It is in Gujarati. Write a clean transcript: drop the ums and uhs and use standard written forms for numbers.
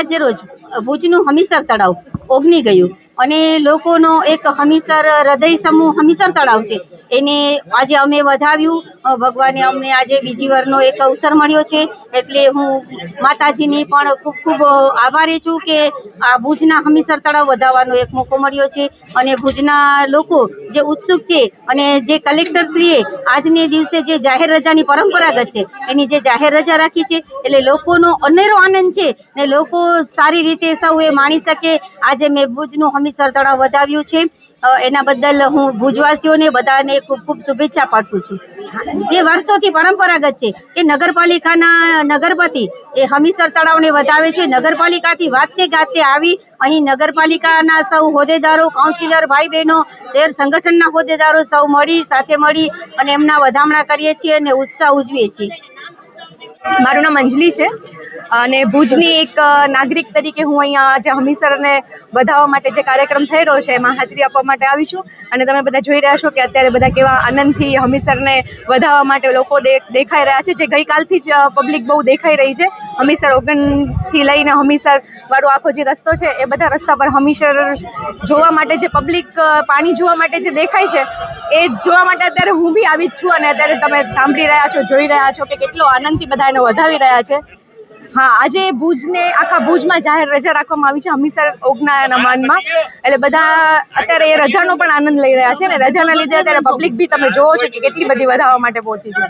આજ રોજ ભુજનું હમીસર તળાવ ઓગની ગયું અને લોકોનો એક હમીસર હૃદય સમૂહ હમીસર તળાવ છે એને આજે અમે વધાવ્યું. ભગવાને અમને આજે બીજી વારનો એક અવસર મળ્યો છે એટલે હું માતાજીની પણ ખૂબ ખૂબ આભારી છું કે આ ભુજના હમીસર તળાવ વધાવવાનો એક મોકો મળ્યો છે. અને ભુજના લોકો જે ઉત્સુક છે અને જે કલેક્ટરશ્રીએ આજને દિવસે જે જાહેર રજાની પરંપરાગત છે એની જે જાહેર રજા રાખી છે એટલે લોકોનો અનેરો આનંદ છે ને લોકો સારી રીતે સૌ એ માણી શકે. આજે મેં ભુજનું હમીસર તળાવ વધાવ્યું છે એના બદલ હું ભુજવાસીઓને બધાને ખૂબ ખૂબ શુભેચ્છા પાઠવું છું. જે વર્ષોથી પરંપરાગત છે કે નગરપાલિકાના નગરપતિ એ હમીસર તળાવને વધાવે છે. નગરપાલિકાથી વાતે ગાતે આવી અહીં નગરપાલિકાના સૌ હોદ્દેદારો, કાઉન્સિલર, ભાઈ બહેનો, શહેર સંગઠનના હોદ્દેદારો સૌ સાથે મળી અને એમના વધામણા કરીએ છીએ અને ઉત્સાહ ઉજવીએ છીએ. મારું નામ અંજલિ છે અને ભુજની એક નાગરિક તરીકે હું અહીંયા જે હમીસરને વધાવવા માટે જે કાર્યક્રમ થઈ રહ્યો છે એમાં હાજરી આપવા માટે આવી છું. અને તમે બધા જોઈ રહ્યા છો કે અત્યારે બધા કેવા આનંદથી હમીસરને વધાવવા માટે લોકો દેખાઈ રહ્યા છે. જે ગઈકાલથી જ પબ્લિક બહુ દેખાઈ રહી છે. હમીસર ઓગણથી લઈને હમીસર વાળો આખો જે રસ્તો છે એ બધા રસ્તા પર હમીસર જોવા માટે જે પબ્લિક પાણી જોવા માટે જે દેખાય છે એ જોવા માટે અત્યારે હું બી આવી જ છું. અને અત્યારે તમે સાંભળી રહ્યા છો, જોઈ રહ્યા છો કે કેટલો આનંદથી બધા એને વધાવી રહ્યા છે. હા, આજે ભુજને આખા ભુજમાં જાહેર રજા રાખવામાં આવી છે હમીસર ઓગનાના માનમાં. એટલે બધા અત્યારે એ રજાનો પણ આનંદ લઈ રહ્યા છે ને રજાના લીધે અત્યારે પબ્લિક બી તમે જોવો છો કે કેટલી બધી વધાવવા માટે પહોંચી છે.